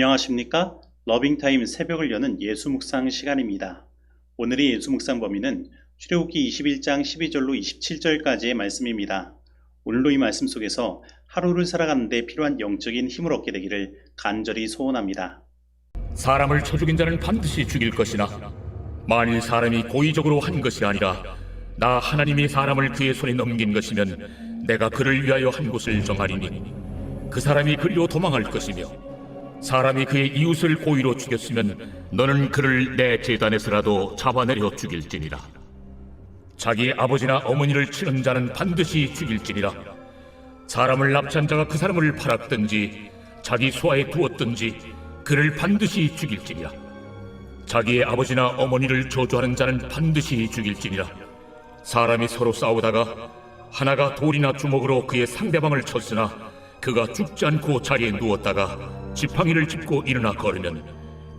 안녕하십니까? 러빙타임 새벽을 여는 예수 묵상 시간입니다. 오늘의 예수 묵상 범위는 출애굽기 21장 12절로 27절까지의 말씀입니다. 오늘도 이 말씀 속에서 하루를 살아가는 데 필요한 영적인 힘을 얻게 되기를 간절히 소원합니다. 사람을 쳐 죽인 자는 반드시 죽일 것이나 만일 사람이 고의적으로 한 것이 아니라 나 하나님이 사람을 그의 손에 넘긴 것이면 내가 그를 위하여 한 곳을 정하리니 그 사람이 그리로 도망할 것이며 사람이 그의 이웃을 고의로 죽였으면 너는 그를 내 제단에서라도 잡아내려 죽일지니라. 자기 아버지나 어머니를 치는 자는 반드시 죽일지니라. 사람을 납치한 자가 그 사람을 팔았든지 자기 수하에 두었든지 그를 반드시 죽일지니라. 자기의 아버지나 어머니를 저주하는 자는 반드시 죽일지니라. 사람이 서로 싸우다가 하나가 돌이나 주먹으로 그의 상대방을 쳤으나 그가 죽지 않고 자리에 누웠다가 지팡이를 짚고 일어나 걸으면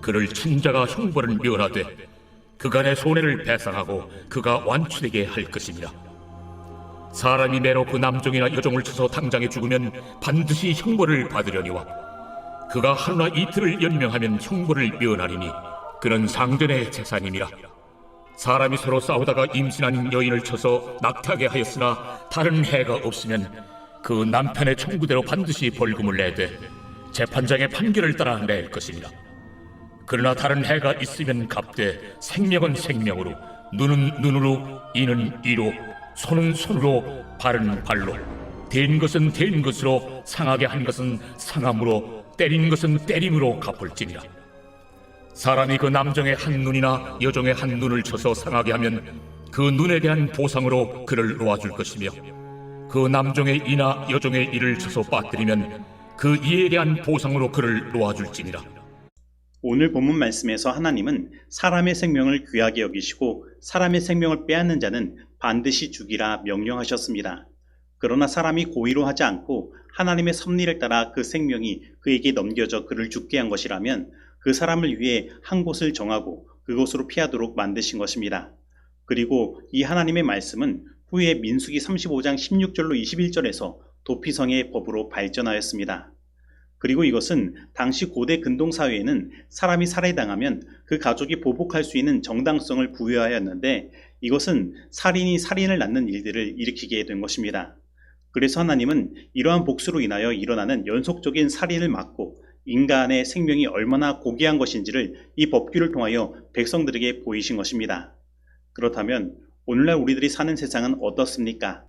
그를 친 자가 형벌을 면하되 그간의 손해를 배상하고 그가 완치되게 할 것이니라. 사람이 매로 그 남종이나 여종을 쳐서 당장에 죽으면 반드시 형벌을 받으려니와 그가 하루나 이틀을 연명하면 형벌을 면하리니 그는 상전의 재산임이라. 사람이 서로 싸우다가 임신한 여인을 쳐서 낙태하게 하였으나 다른 해가 없으면 그 남편의 청구대로 반드시 벌금을 내되 재판장의 판결을 따라 낼 것이니라. 그러나 다른 해가 있으면 갚되 생명은 생명으로, 눈은 눈으로, 이는 이로, 손은 손으로, 발은 발로, 된 것은 된 것으로, 상하게 한 것은 상함으로, 때린 것은 때림으로 갚을지니라. 사람이 그 남종의 한 눈이나 여종의 한 눈을 쳐서 상하게 하면 그 눈에 대한 보상으로 그를 놓아줄 것이며 그 남종의 이나 여종의 이를 쳐서 빠뜨리면 그 이에 대한 보상으로 그를 놓아줄지니라. 오늘 본문 말씀에서 하나님은 사람의 생명을 귀하게 여기시고 사람의 생명을 빼앗는 자는 반드시 죽이라 명령하셨습니다. 그러나 사람이 고의로 하지 않고 하나님의 섭리를 따라 그 생명이 그에게 넘겨져 그를 죽게 한 것이라면 그 사람을 위해 한 곳을 정하고 그곳으로 피하도록 만드신 것입니다. 그리고 이 하나님의 말씀은 후에 민수기 35장 16절로 21절에서 도피성의 법으로 발전하였습니다. 그리고 이것은 당시 고대 근동사회에는 사람이 살해당하면 그 가족이 보복할 수 있는 정당성을 부여하였는데 이것은 살인이 살인을 낳는 일들을 일으키게 된 것입니다. 그래서 하나님은 이러한 복수로 인하여 일어나는 연속적인 살인을 막고 인간의 생명이 얼마나 고귀한 것인지를 이 법규를 통하여 백성들에게 보이신 것입니다. 그렇다면 오늘날 우리들이 사는 세상은 어떻습니까?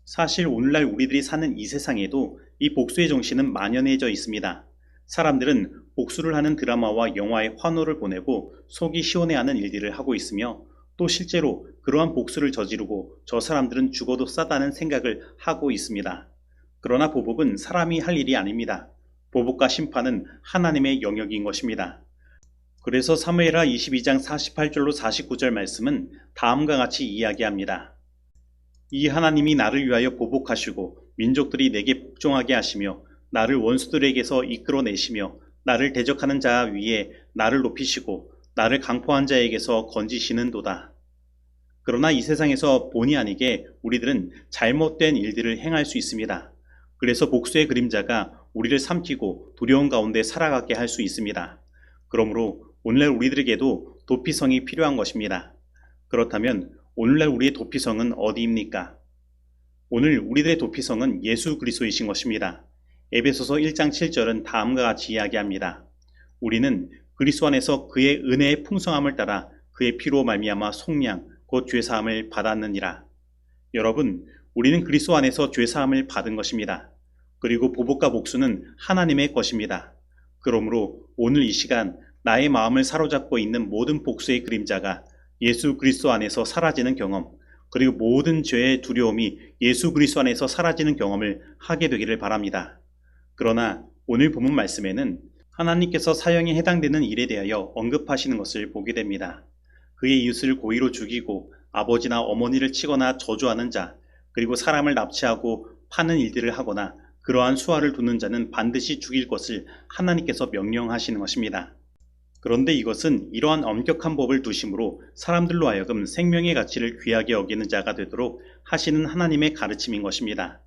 사실 오늘날 우리들이 사는 이 세상에도 이 복수의 정신은 만연해져 있습니다. 사람들은 복수를 하는 드라마와 영화에 환호를 보내고 속이 시원해하는 일들을 하고 있으며 또 실제로 그러한 복수를 저지르고 저 사람들은 죽어도 싸다는 생각을 하고 있습니다. 그러나 보복은 사람이 할 일이 아닙니다. 보복과 심판은 하나님의 영역인 것입니다. 그래서 사무엘하 22장 48절로 49절 말씀은 다음과 같이 이야기합니다. 이 하나님이 나를 위하여 보복하시고 민족들이 내게 복종하게 하시며 나를 원수들에게서 이끌어내시며 나를 대적하는 자 위에 나를 높이시고 나를 강포한 자에게서 건지시는도다. 그러나 이 세상에서 본의 아니게 우리들은 잘못된 일들을 행할 수 있습니다. 그래서 복수의 그림자가 우리를 삼키고 두려운 가운데 살아가게 할 수 있습니다. 그러므로 오늘날 우리들에게도 도피성이 필요한 것입니다. 그렇다면 오늘날 우리의 도피성은 어디입니까? 오늘 우리들의 도피성은 예수 그리스도이신 것입니다. 에베소서 1장 7절은 다음과 같이 이야기합니다. 우리는 그리스도 안에서 그의 은혜의 풍성함을 따라 그의 피로 말미암아 속량 곧 죄사함을 받았느니라. 여러분, 우리는 그리스도 안에서 죄사함을 받은 것입니다. 그리고 보복과 복수는 하나님의 것입니다. 그러므로 오늘 이 시간 나의 마음을 사로잡고 있는 모든 복수의 그림자가 예수 그리스도 안에서 사라지는 경험, 그리고 모든 죄의 두려움이 예수 그리스도 안에서 사라지는 경험을 하게 되기를 바랍니다. 그러나 오늘 본문 말씀에는 하나님께서 사형에 해당되는 일에 대하여 언급하시는 것을 보게 됩니다. 그의 이웃을 고의로 죽이고 아버지나 어머니를 치거나 저주하는 자, 그리고 사람을 납치하고 파는 일들을 하거나 그러한 수하를 두는 자는 반드시 죽일 것을 하나님께서 명령하시는 것입니다. 그런데 이것은 이러한 엄격한 법을 두심으로 사람들로 하여금 생명의 가치를 귀하게 여기는 자가 되도록 하시는 하나님의 가르침인 것입니다.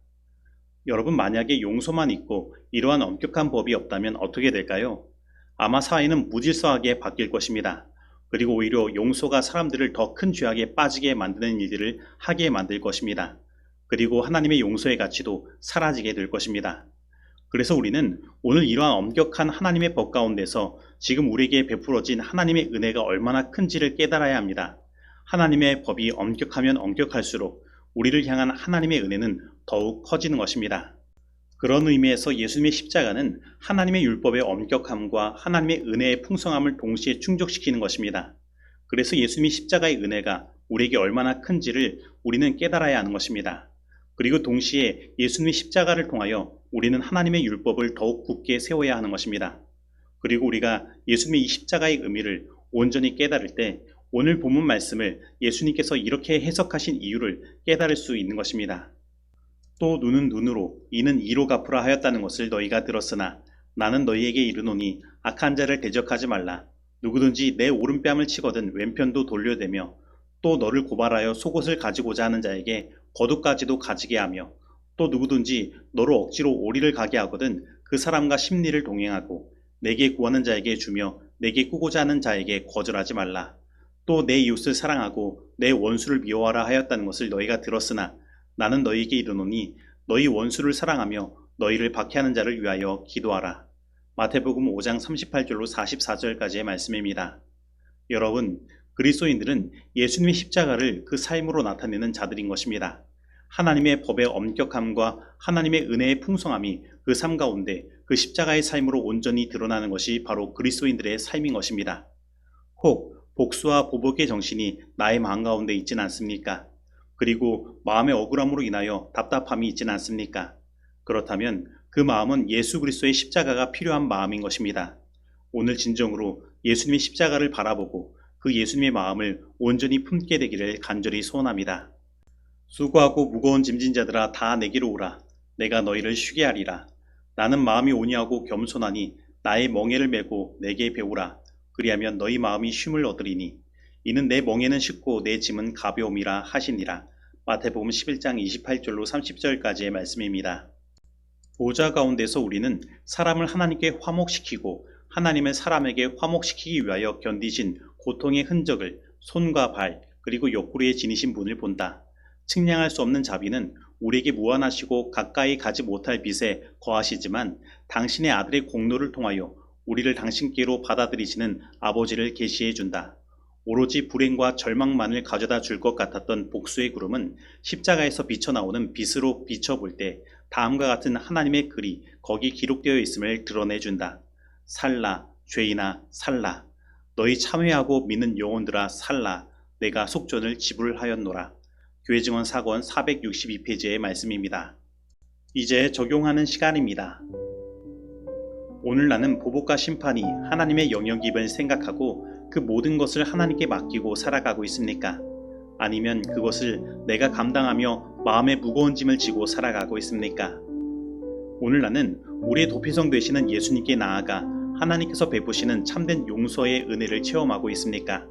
여러분, 만약에 용서만 있고 이러한 엄격한 법이 없다면 어떻게 될까요? 아마 사회는 무질서하게 바뀔 것입니다. 그리고 오히려 용서가 사람들을 더 큰 죄악에 빠지게 만드는 일들을 하게 만들 것입니다. 그리고 하나님의 용서의 가치도 사라지게 될 것입니다. 그래서 우리는 오늘 이러한 엄격한 하나님의 법 가운데서 지금 우리에게 베풀어진 하나님의 은혜가 얼마나 큰지를 깨달아야 합니다. 하나님의 법이 엄격하면 엄격할수록 우리를 향한 하나님의 은혜는 더욱 커지는 것입니다. 그런 의미에서 예수님의 십자가는 하나님의 율법의 엄격함과 하나님의 은혜의 풍성함을 동시에 충족시키는 것입니다. 그래서 예수님의 십자가의 은혜가 우리에게 얼마나 큰지를 우리는 깨달아야 하는 것입니다. 그리고 동시에 예수님의 십자가를 통하여 우리는 하나님의 율법을 더욱 굳게 세워야 하는 것입니다. 그리고 우리가 예수님의 이 십자가의 의미를 온전히 깨달을 때 오늘 본문 말씀을 예수님께서 이렇게 해석하신 이유를 깨달을 수 있는 것입니다. 또 눈은 눈으로 이는 이로 갚으라 하였다는 것을 너희가 들었으나 나는 너희에게 이르노니 악한 자를 대적하지 말라. 누구든지 내 오른뺨을 치거든 왼편도 돌려대며 또 너를 고발하여 속옷을 가지고자 하는 자에게 겉옷까지도 가지게 하며 또 누구든지 너를 억지로 오리를 가게 하거든 그 사람과 심리를 동행하고 내게 구하는 자에게 주며 내게 꾸고자 하는 자에게 거절하지 말라. 또 내 이웃을 사랑하고 내 원수를 미워하라 하였다는 것을 너희가 들었으나 나는 너희에게 이르노니 너희 원수를 사랑하며 너희를 박해하는 자를 위하여 기도하라. 마태복음 5장 38절로 44절까지의 말씀입니다. 여러분, 그리스도인들은 예수님의 십자가를 그 삶으로 나타내는 자들인 것입니다. 하나님의 법의 엄격함과 하나님의 은혜의 풍성함이 그 삶 가운데 그 십자가의 삶으로 온전히 드러나는 것이 바로 그리스도인들의 삶인 것입니다. 혹 복수와 보복의 정신이 나의 마음 가운데 있지는 않습니까? 그리고 마음의 억울함으로 인하여 답답함이 있지는 않습니까? 그렇다면 그 마음은 예수 그리스도의 십자가가 필요한 마음인 것입니다. 오늘 진정으로 예수님의 십자가를 바라보고 그 예수님의 마음을 온전히 품게 되기를 간절히 소원합니다. 수고하고 무거운 짐진 자들아 다 내게로 오라. 내가 너희를 쉬게 하리라. 나는 마음이 온유하고 겸손하니 나의 멍에를 메고 내게 배우라. 그리하면 너희 마음이 쉼을 얻으리니 이는 내 멍에는 쉽고 내 짐은 가벼움이라 하시니라. 마태복음 11장 28절로 30절까지의 말씀입니다. 보좌 가운데서 우리는 사람을 하나님께 화목시키고 하나님을 사람에게 화목시키기 위하여 견디신 고통의 흔적을 손과 발 그리고 옆구리에 지니신 분을 본다. 측량할 수 없는 자비는 우리에게 무한하시고 가까이 가지 못할 빚에 거하시지만 당신의 아들의 공로를 통하여 우리를 당신께로 받아들이시는 아버지를 계시해 준다. 오로지 불행과 절망만을 가져다 줄 것 같았던 복수의 구름은 십자가에서 비쳐나오는 빛으로 비춰볼 때 다음과 같은 하나님의 글이 거기 기록되어 있음을 드러내준다. 살라, 죄인아 살라. 너희 참회하고 믿는 영혼들아 살라. 내가 속전을 지불하였노라. 교회증언 사권 462페이지의 말씀입니다. 이제 적용하는 시간입니다. 오늘 나는 보복과 심판이 하나님의 영역임을 생각하고 그 모든 것을 하나님께 맡기고 살아가고 있습니까? 아니면 그것을 내가 감당하며 마음의 무거운 짐을 지고 살아가고 있습니까? 오늘 나는 우리의 도피성 되시는 예수님께 나아가 하나님께서 베푸시는 참된 용서의 은혜를 체험하고 있습니까?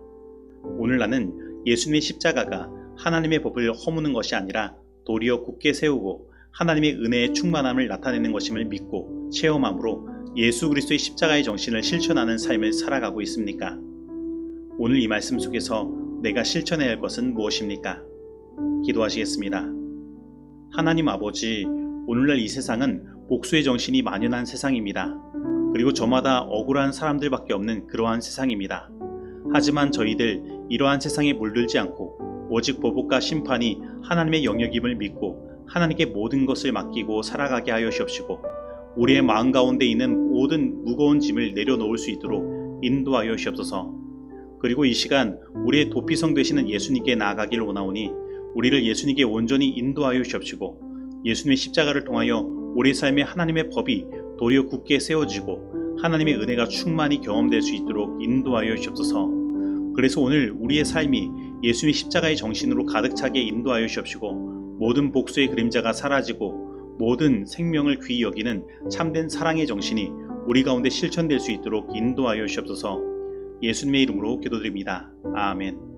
오늘 나는 예수님의 십자가가 하나님의 법을 허무는 것이 아니라 도리어 굳게 세우고 하나님의 은혜의 충만함을 나타내는 것임을 믿고 체험함으로 예수 그리스도의 십자가의 정신을 실천하는 삶을 살아가고 있습니까? 오늘 이 말씀 속에서 내가 실천해야 할 것은 무엇입니까? 기도하시겠습니다. 하나님 아버지, 오늘날 이 세상은 복수의 정신이 만연한 세상입니다. 그리고 저마다 억울한 사람들밖에 없는 그러한 세상입니다. 하지만 저희들 이러한 세상에 물들지 않고 오직 보복과 심판이 하나님의 영역임을 믿고 하나님께 모든 것을 맡기고 살아가게 하여 주옵시고 우리의 마음 가운데 있는 모든 무거운 짐을 내려놓을 수 있도록 인도하여 주옵소서. 그리고 이 시간 우리의 도피성 되시는 예수님께 나아가길 원하오니 우리를 예수님께 온전히 인도하여 주옵시고 예수님의 십자가를 통하여 우리 삶에 하나님의 법이 도리어 굳게 세워지고 하나님의 은혜가 충만히 경험될 수 있도록 인도하여 주옵소서. 그래서 오늘 우리의 삶이 예수님의 십자가의 정신으로 가득 차게 인도하여 주옵시고 모든 복수의 그림자가 사라지고 모든 생명을 귀히 여기는 참된 사랑의 정신이 우리 가운데 실천될 수 있도록 인도하여 주옵소서. 예수님의 이름으로 기도드립니다. 아멘.